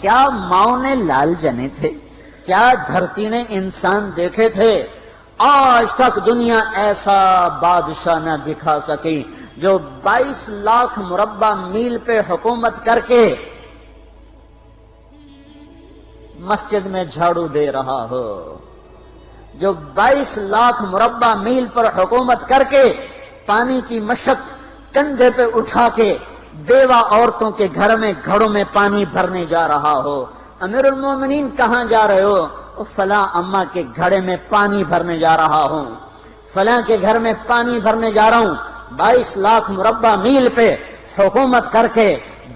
کیا ماؤں نے لال جنے تھے؟ کیا دھرتی نے انسان دیکھے تھے؟ آج تک دنیا ایسا بادشاہ نہ دکھا سکی جو 22 لاکھ مربع میل پہ حکومت کر کے مسجد میں جھاڑو دے رہا ہو، جو 22 لاکھ مربع میل پر حکومت کر کے پانی کی مشق کندھے پہ اٹھا کے بیوہ عورتوں کے گھر میں گھڑوں میں پانی بھرنے جا رہا ہو۔ امیر المومنین کہاں جا رہے ہو؟ فلاں اماں کے گھڑے میں پانی بھرنے جا رہا ہوں، فلاں کے گھر میں پانی بھرنے جا رہا ہوں۔ 22 لاکھ مربع میل پہ حکومت کر کے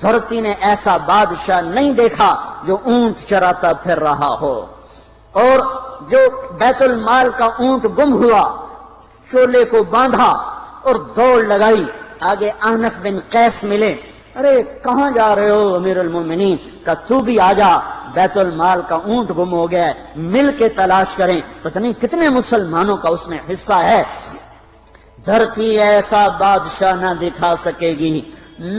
دھرتی نے ایسا بادشاہ نہیں دیکھا جو اونٹ چراتا پھر رہا ہو، اور جو بیت المال کا اونٹ گم ہوا، چولے کو باندھا اور دوڑ لگائی، آگے احنف بن قیس ملے، ارے کہاں جا رہے ہو امیر المومنین؟ کہ تو بھی آجا، بیت المال کا اونٹ گم ہو گیا ہے، مل کے تلاش کریں۔ پتہ نہیں کتنے مسلمانوں کا اس میں حصہ ہے۔ دھرتی ایسا بادشاہ نہ دکھا سکے گی،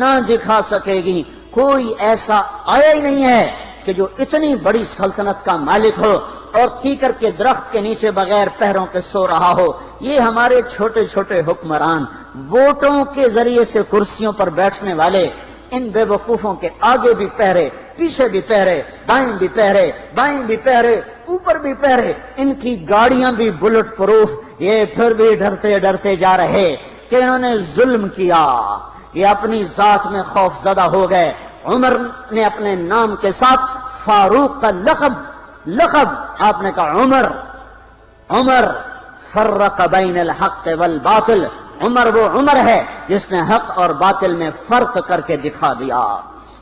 نہ دکھا سکے گی، کوئی ایسا آیا ہی نہیں ہے کہ جو اتنی بڑی سلطنت کا مالک ہو اور کیکر کے درخت کے نیچے بغیر پیروں کے سو رہا ہو۔ یہ ہمارے چھوٹے چھوٹے حکمران، ووٹوں کے ذریعے سے کرسیوں پر بیٹھنے والے، ان بے وقوفوں کے آگے بھی پہرے، پیچھے بھی پہرے، دائیں بھی پہرے، بائیں بھی پہرے، اوپر بھی پہرے، ان کی گاڑیاں بھی بلٹ پروف، یہ پھر بھی ڈرتے ڈرتے جا رہے کہ انہوں نے ظلم کیا، یہ اپنی ذات میں خوف زدہ ہو گئے۔ عمر نے اپنے نام کے ساتھ فاروق کا لقب آپ نے کہا عمر فرق بین الحق والباطل، عمر وہ عمر ہے جس نے حق اور باطل میں فرق کر کے دکھا دیا،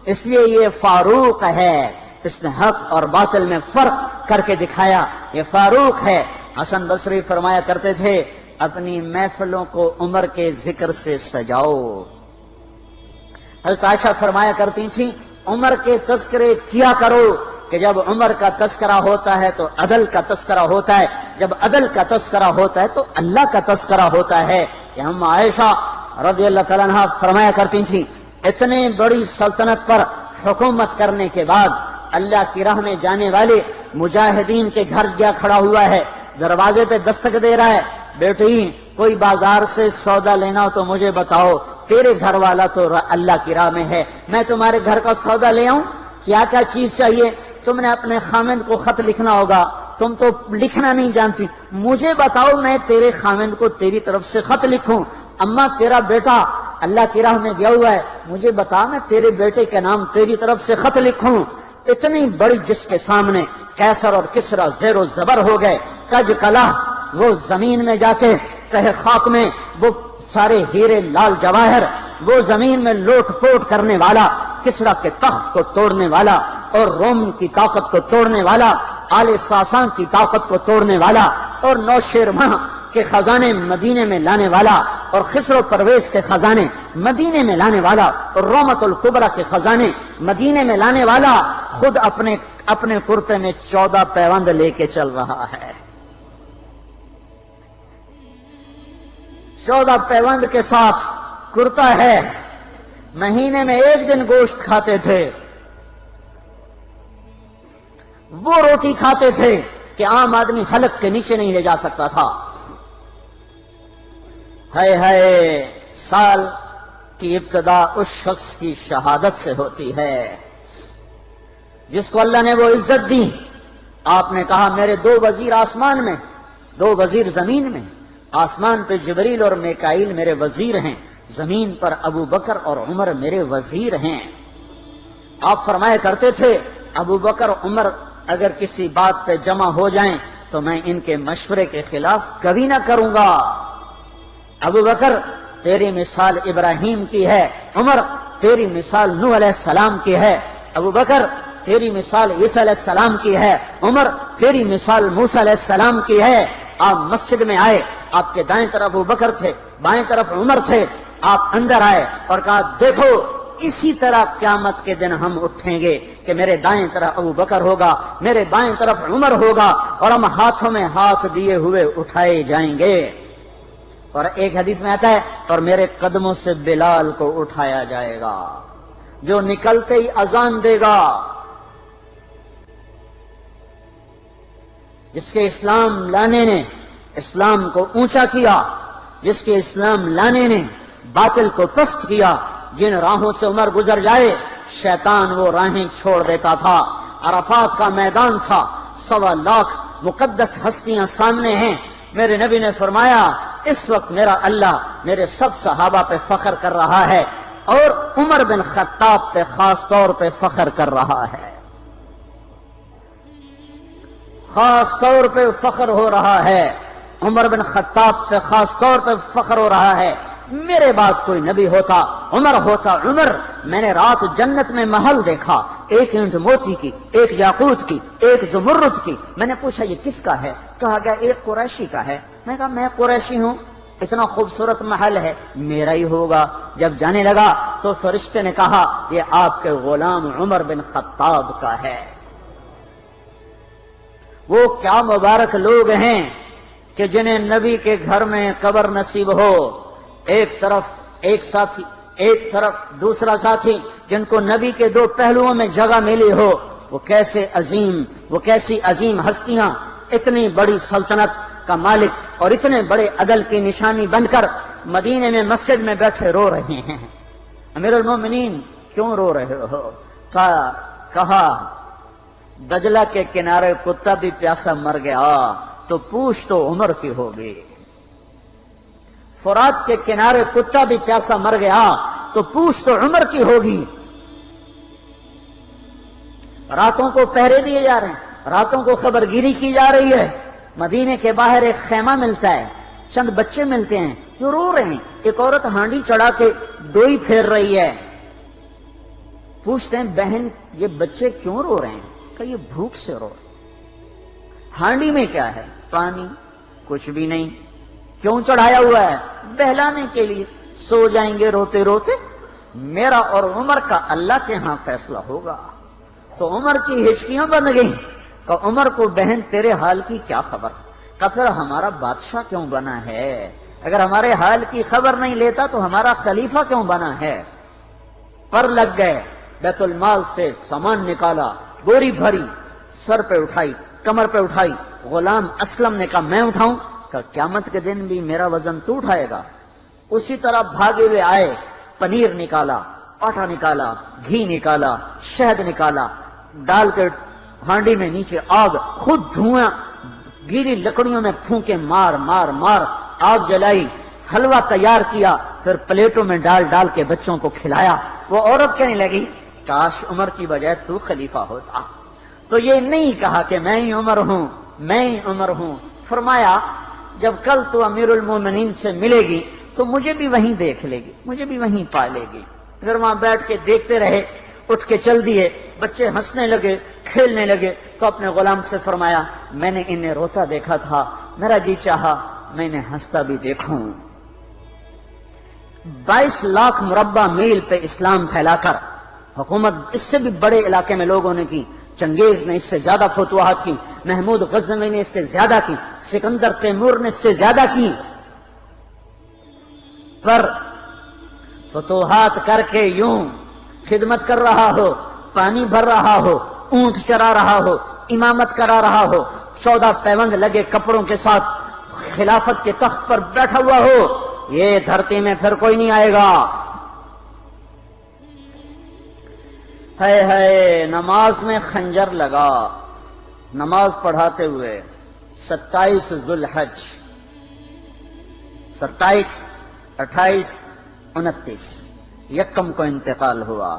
اس لیے یہ فاروق ہے، اس نے حق اور باطل میں فرق کر کے دکھایا، یہ فاروق ہے۔ حسن بصری فرمایا کرتے تھے اپنی محفلوں کو عمر کے ذکر سے سجاؤ۔ حضرت عائشہ فرمایا کرتی تھیں عمر کے تذکرے کیا کرو کہ جب عمر کا تذکرہ ہوتا ہے تو عدل کا تذکرہ ہوتا ہے، جب عدل کا تذکرہ ہوتا ہے تو اللہ کا تذکرہ ہوتا ہے۔ کہ ہم عائشہ رضی اللہ تعالیٰ عنہ فرمایا کرتی تھیں اتنے بڑی سلطنت پر حکومت کرنے کے بعد اللہ کی راہ میں جانے والے مجاہدین کے گھر جا کھڑا ہوا ہے، دروازے پہ دستک دے رہا ہے، بیٹی کوئی بازار سے سودا لینا ہو تو مجھے بتاؤ، تیرے گھر والا تو اللہ کی راہ میں ہے، میں تمہارے گھر کا سودا لے آؤں، کیا کیا چیز چاہیے؟ تم نے اپنے خامند کو خط لکھنا ہوگا، تم تو لکھنا نہیں جانتی، مجھے بتاؤ میں تیرے خامند کو تیری طرف سے خط لکھوں۔ اما تیرا بیٹا اللہ کی راہ میں گیا ہوا ہے، مجھے بتا میں تیرے بیٹے کے نام تیری طرف سے خط لکھوں۔ اتنی بڑی جس کے سامنے قیصر اور کسریٰ زیر و زبر ہو گئے، کج کلا، وہ زمین میں جا کے تہ خاک میں وہ سارے ہیرے لال جواہر، وہ زمین میں لوٹ پوٹ کرنے والا، کسریٰ کے تخت کو توڑنے والا اور روم کی طاقت کو توڑنے والا، آل ساسان کی طاقت کو توڑنے والا اور نوشیروان کے خزانے مدینے میں لانے والا اور خسرو پرویز کے خزانے مدینے میں لانے والا اور رومت الکبریٰ کے خزانے مدینے میں لانے والا خود اپنے کرتے میں 14 پیوند لے کے چل رہا ہے۔ 14 پیوند کے ساتھ کرتا ہے، مہینے میں 1 دن گوشت کھاتے تھے، وہ روٹی کھاتے تھے کہ عام آدمی حلق کے نیچے نہیں لے جا سکتا تھا۔ ہے سال کی ابتدا اس شخص کی شہادت سے ہوتی ہے جس کو اللہ نے وہ عزت دی۔ آپ نے کہا میرے 2 وزیر آسمان میں، 2 وزیر زمین میں، آسمان پہ جبریل اور میکائیل میرے وزیر ہیں، زمین پر ابو بکر اور عمر میرے وزیر ہیں۔ آپ فرمایا کرتے تھے ابو بکر عمر اگر کسی بات پہ جمع ہو جائیں تو میں ان کے مشورے کے خلاف کبھی نہ کروں گا۔ ابو بکر تیری مثال ابراہیم کی ہے، عمر تیری مثال نوح علیہ السلام کی ہے، ابو بکر تیری مثال عیسیٰ علیہ السلام کی ہے، عمر تیری مثال موسیٰ علیہ السلام کی ہے۔ آپ مسجد میں آئے، آپ کے دائیں طرف ابو بکر تھے، بائیں طرف عمر تھے، آپ اندر آئے اور کہا دیکھو اسی طرح قیامت کے دن ہم اٹھیں گے کہ میرے دائیں طرف ابو بکر ہوگا، میرے بائیں طرف عمر ہوگا اور ہم ہاتھوں میں ہاتھ دیے ہوئے اٹھائے جائیں گے۔ اور ایک حدیث میں آتا ہے اور میرے قدموں سے بلال کو اٹھایا جائے گا جو نکلتے ہی اذان دے گا، جس کے اسلام لانے نے اسلام کو اونچا کیا، جس کے اسلام لانے نے باطل کو پست کیا، جن راہوں سے عمر گزر جائے شیطان وہ راہیں چھوڑ دیتا تھا۔ عرفات کا میدان تھا، 1.25 لاکھ مقدس ہستیاں سامنے ہیں۔ میرے نبی نے فرمایا اس وقت میرا اللہ میرے سب صحابہ پہ فخر کر رہا ہے اور عمر بن خطاب پہ خاص طور پہ فخر کر رہا ہے، خاص طور پہ فخر ہو رہا ہے، عمر بن خطاب پہ خاص طور پہ فخر ہو رہا ہے۔ میرے بعد کوئی نبی ہوتا عمر ہوتا۔ عمر، میں نے رات جنت میں محل دیکھا، ایک اینٹ موتی کی، ایک یاقوت کی، ایک زمرد کی۔ میں نے پوچھا یہ کس کا ہے؟ کہا گیا ایک قریشی کا ہے۔ میں کہا میں قریشی ہوں، اتنا خوبصورت محل ہے، میرا ہی ہوگا۔ جب جانے لگا تو فرشتے نے کہا یہ آپ کے غلام عمر بن خطاب کا ہے۔ وہ کیا مبارک لوگ ہیں کہ جنہیں نبی کے گھر میں قبر نصیب ہو، ایک طرف ایک ساتھی، ایک طرف دوسرا ساتھی، جن کو نبی کے دو پہلوؤں میں جگہ ملی ہو۔ وہ کیسی عظیم ہستیاں اتنی بڑی سلطنت کا مالک اور اتنے بڑے عدل کی نشانی بن کر مدینے میں مسجد میں بیٹھے رو رہے ہیں۔ امیر المومنین کیوں رو رہے ہو؟ کہا دجلہ کے کنارے کتا بھی پیاسا مر گیا تو پوچھ تو عمر کی ہوگی، فرات کے کنارے کتا بھی پیاسا مر گیا تو پوچھ تو عمر کی ہوگی۔ راتوں کو پہرے دیے جا رہے ہیں، راتوں کو خبرگیری کی جا رہی ہے۔ مدینے کے باہر ایک خیمہ ملتا ہے، چند بچے ملتے ہیں جو رو رہے ہیں۔ ایک عورت ہانڈی چڑھا کے ڈوئی پھیر رہی ہے۔ پوچھتے ہیں بہن یہ بچے کیوں رو رہے ہیں؟ کہ یہ بھوک سے رو رہے ہیں۔ ہانڈی میں کیا ہے؟ پانی، کچھ بھی نہیں۔ کیوں چڑھایا ہوا ہے؟ بہلانے کے لیے۔ سو جائیں گے روتے روتے، میرا اور عمر کا اللہ کے ہاں فیصلہ ہوگا۔ تو عمر کی ہچکیاں بند گئیں کہ عمر کو بہن تیرے حال کی کیا خبر؟ کہ پھر ہمارا بادشاہ کیوں بنا ہے؟ اگر ہمارے حال کی خبر نہیں لیتا تو ہمارا خلیفہ کیوں بنا ہے؟ پر لگ گئے، بیت المال سے سامان نکالا، بوری بھری، سر پہ اٹھائی، کمر پہ اٹھائی۔ غلام اسلم نے کہا میں اٹھاؤں؟ کہ قیامت کے دن بھی میرا وزن تو اٹھائے گا۔ اسی طرح بھاگے ہوئے آئے، پنیر نکالا، آٹا نکالا، گھی نکالا، شہد نکالا، ڈال کے ہانڈی میں نیچے آگ، خود دھواں گیلی لکڑیوں میں پھونکے مار مار مار آگ جلائی، حلوہ تیار کیا، پھر پلیٹوں میں ڈال ڈال کے بچوں کو کھلایا۔ وہ عورت کہنے لگی کاش عمر کی بجائے تو خلیفہ ہوتا۔ تو یہ نہیں کہا کہ میں ہی عمر ہوں، میں ہی عمر ہوں۔ فرمایا جب کل تو امیر المومنین سے ملے گی تو مجھے بھی وہیں دیکھ لے گی، مجھے بھی وہیں پا لے گی۔ پھر وہاں بیٹھ کے دیکھتے رہے، اٹھ کے چل دیے۔ بچے ہنسنے لگے، کھیلنے لگے تو اپنے غلام سے فرمایا میں نے انہیں روتا دیکھا تھا، میرا جی چاہا میں انہیں ہنستا بھی دیکھوں۔ 22 لاکھ مربع میل پہ اسلام پھیلا کر حکومت اس سے بھی بڑے علاقے میں لوگوں نے کی۔ چنگیز نے اس سے زیادہ فتوحات کی، محمود غزنوی نے اس سے زیادہ کی، سکندر تیمور نے اس سے زیادہ کی۔ پر فتوحات کر کے یوں خدمت کر رہا ہو، پانی بھر رہا ہو، اونٹ چرا رہا ہو، امامت کرا رہا ہو، 14 پیوند لگے کپڑوں کے ساتھ خلافت کے تخت پر بیٹھا ہوا ہو، یہ دھرتی میں پھر کوئی نہیں آئے گا۔ ہے نماز میں خنجر لگا، نماز پڑھاتے ہوئے 27 ذوالحج، 27، 28، 29 یکم کو انتقال ہوا۔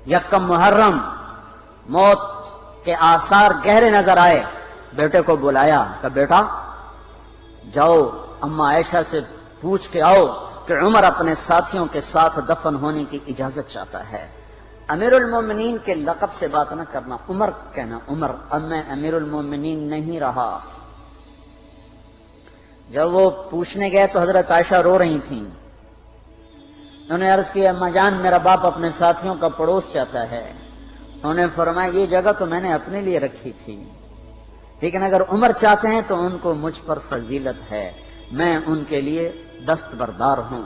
یکم محرم موت کے آثار گہرے نظر آئے۔ بیٹے کو بلایا کہ بیٹا جاؤ اما عائشہ سے پوچھ کے آؤ کہ عمر اپنے ساتھیوں کے ساتھ دفن ہونے کی اجازت چاہتا ہے۔ امیر المومنین کے لقب سے بات نہ کرنا، عمر کہنا۔ عمر، اب میں امیر المومنین نہیں رہا۔ جب وہ پوچھنے گئے تو حضرت عائشہ رو رہی تھیں۔ انہوں نے عرض کیا اما جان میرا باپ اپنے ساتھیوں کا پڑوس چاہتا ہے۔ انہوں نے فرمایا یہ جگہ تو میں نے اپنے لیے رکھی تھی، لیکن اگر عمر چاہتے ہیں تو ان کو مجھ پر فضیلت ہے، میں ان کے لیے دستبردار ہوں۔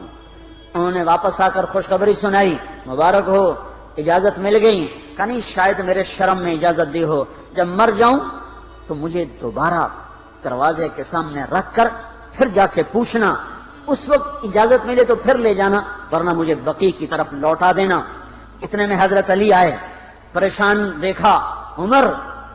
انہوں نے واپس آ کر خوشخبری سنائی، مبارک ہو اجازت مل گئی۔ کہ نہیں شاید میرے شرم میں اجازت دی ہو، جب مر جاؤں تو مجھے دوبارہ دروازے کے سامنے رکھ کر پھر جا کے پوچھنا، اس وقت اجازت ملے تو پھر لے جانا، ورنہ مجھے بقیع کی طرف لوٹا دینا۔ اتنے میں حضرت علی آئے، پریشان دیکھا، عمر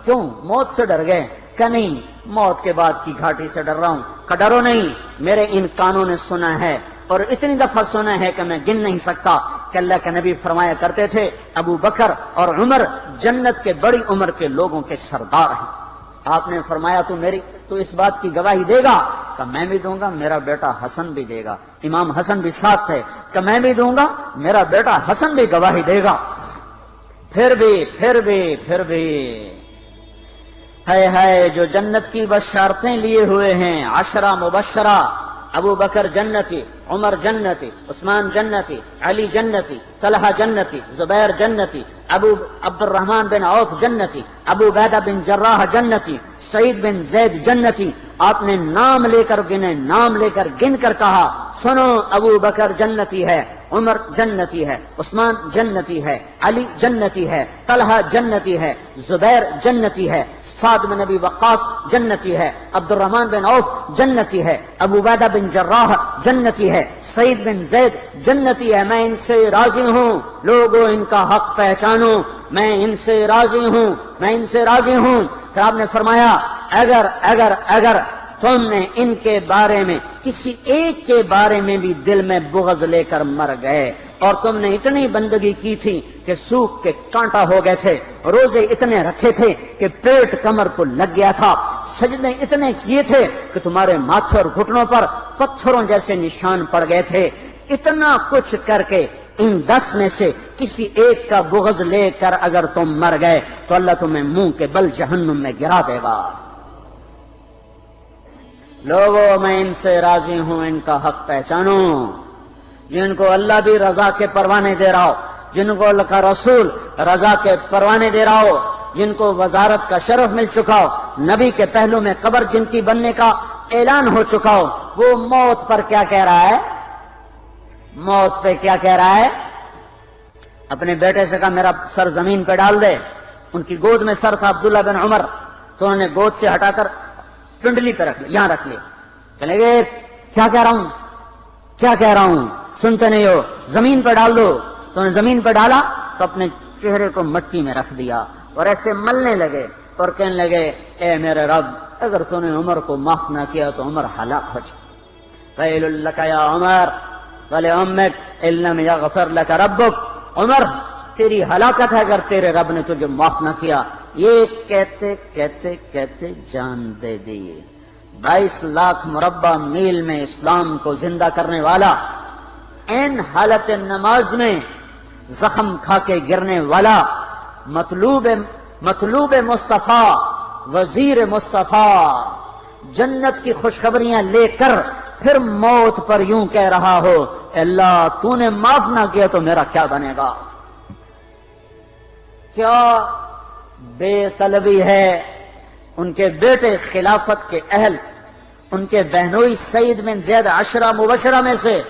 کیوں موت سے ڈر گئے؟ کہ نہیں، موت کے بعد کی گھاٹی سے ڈر رہا ہوں۔ کہ ڈرو نہیں، میرے ان کانوں نے سنا ہے اور اتنی دفعہ سنا ہے کہ میں گن نہیں سکتا کہ اللہ کے نبی فرمایا کرتے تھے ابو بکر اور عمر جنت کے بڑی عمر کے لوگوں کے سردار ہیں۔ آپ نے فرمایا تو اس بات کی گواہی دے گا؟ کہ میں بھی دوں گا، میرا بیٹا حسن بھی دے گا۔ امام حسن بھی ساتھ تھے۔ کہ میں بھی دوں گا، میرا بیٹا حسن بھی گواہی دے گا۔ پھر بھی ہے جو جنت کی بشارتیں لیے ہوئے ہیں، 10 مبشرہ، ابو بکر جنتی، عمر جنتی، عثمان جنتی، علی جنتی، طلحہ جنتی، زبیر جنتی، ابو عبد الرحمن بن عوف جنتی، ابو عبیدہ بن جراح جنتی، سعید بن زید جنتی۔ آپ نے نام لے کر گنے، نام لے کر گن کر کہا، سنو ابو بکر جنتی ہے، عمر جنتی ہے، عثمان جنتی ہے، علی جنتی ہے، طلحہ جنتی ہے، زبیر جنتی ہے، سعد بن نبی وقاص جنتی ہے، عبد الرحمن بن عوف جنتی ہے، ابو عبیدہ بن جراح جنتی ہے، سعید بن زید جنتی ہے۔ میں ان سے راضی ہوں، لوگوں ان کا حق پہچانو، میں ان سے راضی ہوں، میں ان سے راضی ہوں۔ کہ آپ نے فرمایا اگر تم نے ان کے بارے میں کسی ایک کے بارے میں بھی دل میں بغض لے کر مر گئے، اور تم نے اتنی بندگی کی تھی کہ سوکھ کے کانٹا ہو گئے تھے، روزے اتنے رکھے تھے کہ پیٹ کمر کو لگ گیا تھا، سجدے اتنے کیے تھے کہ تمہارے ماتھے اور گھٹنوں پر پتھروں جیسے نشان پڑ گئے تھے، اتنا کچھ کر کے ان 10 میں سے کسی ایک کا بغض لے کر اگر تم مر گئے تو اللہ تمہیں منہ کے بل جہنم میں گرا دے گا۔ لوگوں میں ان سے راضی ہوں، ان کا حق پہچانو، جن کو اللہ بھی رضا کے پروانے دے رہا ہو، جن کو اللہ کا رسول رضا کے پروانے دے رہا ہو، جن کو وزارت کا شرف مل چکا ہو، نبی کے پہلو میں قبر جن کی بننے کا اعلان ہو چکا ہو، وہ موت پر کیا کہہ رہا ہے؟ موت پہ کیا کہہ رہا ہے؟ اپنے بیٹے سے کہا میرا سر زمین پہ ڈال دے۔ ان کی گود میں سر تھا عبداللہ بن عمر، تو انہوں نے گود سے ہٹا کر پنڈلی پہ رکھ لیا، یہاں رکھ لیا۔ چلے گئے، کیا کہہ رہا ہوں سنتے نہیں ہو، زمین پہ ڈال دو۔ تو انہوں نے زمین پہ ڈالا تو اپنے چہرے کو مٹی میں رکھ دیا اور ایسے ملنے لگے اور کہنے لگے، اے میرے رب، اگر تو نے عمر کو معاف نہ کیا تو عمر ہلاک ہو جائے۔ ویل لک یا عمر ولامک ان لم یغفر لک ربک، عمر تیری ہلاکت ہے اگر تیرے رب نے تجھے معاف نہ کیا۔ یہ کہتے کہتے کہتے جان دے دی۔ 22 لاکھ مربع میل میں اسلام کو زندہ کرنے والا، این حالت نماز میں زخم کھا کے گرنے والا، مطلوب مصطفیٰ، وزیر مصطفیٰ، جنت کی خوشخبریاں لے کر پھر موت پر یوں کہہ رہا ہو، اللہ تو نے معاف نہ کیا تو میرا کیا بنے گا؟ کیا بے طلبی ہے۔ ان کے بیٹے خلافت کے اہل، ان کے بہنوئی سعید بن زید 10 مبشرہ میں سے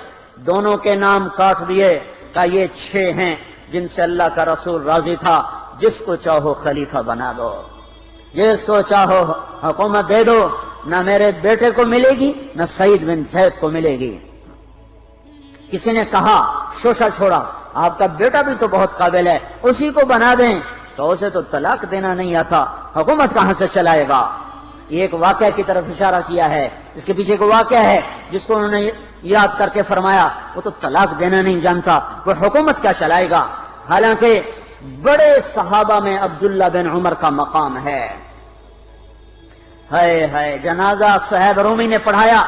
دونوں کے نام کاٹ دیے کہ یہ 6 ہیں جن سے اللہ کا رسول راضی تھا، جس کو چاہو خلیفہ بنا دو، جس کو چاہو حکومت دے دو، نہ میرے بیٹے کو ملے گی نہ سعید بن زید کو ملے گی۔ کسی نے کہا، شوشہ چھوڑا، آپ کا بیٹا بھی تو بہت قابل ہے، اسی کو بنا دیں۔ تو اسے تو طلاق دینا نہیں آتا، حکومت کہاں سے چلائے گا؟ یہ ایک واقعہ کی طرف اشارہ کیا ہے، اس کے پیچھے کو واقعہ ہے جس کو انہوں نے یاد کر کے فرمایا، وہ تو طلاق دینا نہیں جانتا، وہ حکومت کیا چلائے گا؟ حالانکہ بڑے صحابہ میں عبداللہ بن عمر کا مقام ہے۔ ہے جنازہ صہیب رومی نے پڑھایا،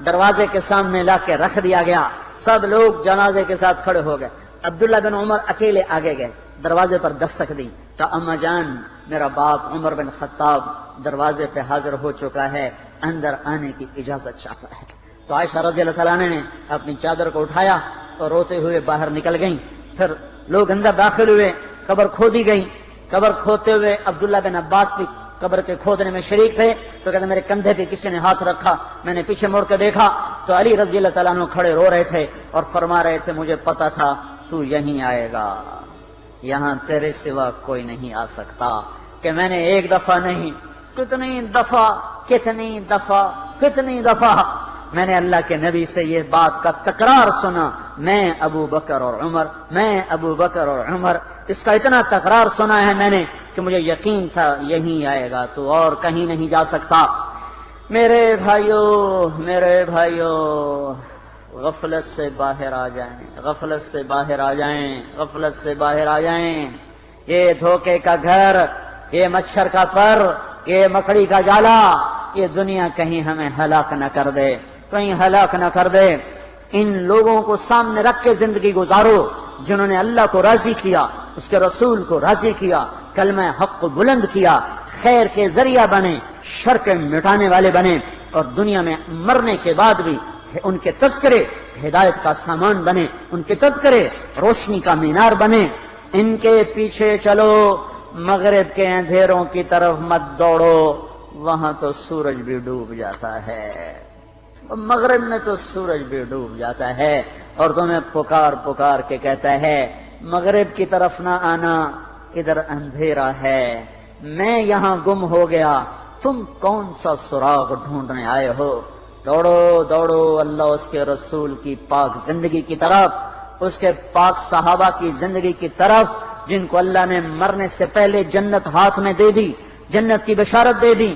دروازے کے سامنے لا کے رکھ دیا گیا، سب لوگ جنازے کے ساتھ کھڑے ہو گئے، عبداللہ بن عمر اکیلے آگے گئے، دروازے پر دستک دی تو اما جان میرا باپ عمر بن خطاب دروازے پہ حاضر ہو چکا ہے، اندر آنے کی اجازت چاہتا ہے۔ تو عائشہ رضی اللہ تعالیٰ نے اپنی چادر کو اٹھایا اور روتے ہوئے باہر نکل گئیں۔ پھر لوگ اندر داخل ہوئے، قبر کھودی گئی، قبر کھودتے ہوئے عبداللہ بن عباس بھی قبر کے کھودنے میں شریک تھے۔ تو کہتے میرے کندھے پہ کسی نے ہاتھ رکھا، میں نے پیچھے مڑ کے دیکھا تو علی رضی اللہ تعالیٰ عنہ کھڑے رو رہے تھے اور فرما رہے تھے مجھے پتا تھا تو یہیں آئے گا، یہاں تیرے سوا کوئی نہیں آ سکتا، کہ میں نے ایک دفعہ نہیں کتنی دفعہ میں نے اللہ کے نبی سے یہ بات کا تکرار سنا، میں ابو بکر اور عمر، اس کا اتنا تکرار سنا ہے میں نے کہ مجھے یقین تھا یہیں آئے گا، تو اور کہیں نہیں جا سکتا۔ میرے بھائیو غفلت سے باہر آ جائیں، یہ دھوکے کا گھر، یہ مچھر کا پر، یہ مکڑی کا جالا، یہ دنیا کہیں ہمیں ہلاک نہ کر دے۔ ان لوگوں کو سامنے رکھ کے زندگی گزارو جنہوں نے اللہ کو راضی کیا، اس کے رسول کو راضی کیا، کلمہ حق کو بلند کیا، خیر کے ذریعہ بنے، شر کے مٹانے والے بنے، اور دنیا میں مرنے کے بعد بھی ان کے تذکرے ہدایت کا سامان بنے، ان کے تذکرے روشنی کا مینار بنے۔ ان کے پیچھے چلو، مغرب کے اندھیروں کی طرف مت دوڑو، وہاں تو سورج بھی ڈوب جاتا ہے، مغرب میں تو سورج بھی ڈوب جاتا ہے، اور تمہیں پکار کے کہتا ہے مغرب کی طرف نہ آنا، ادھر اندھیرا ہے، میں یہاں گم ہو گیا، تم کون سا سراغ ڈھونڈنے آئے ہو؟ دوڑو اللہ اس کے رسول کی پاک زندگی کی طرف، اس کے پاک صحابہ کی زندگی کی طرف، جن کو اللہ نے مرنے سے پہلے جنت ہاتھ میں دے دی، جنت کی بشارت دے دی۔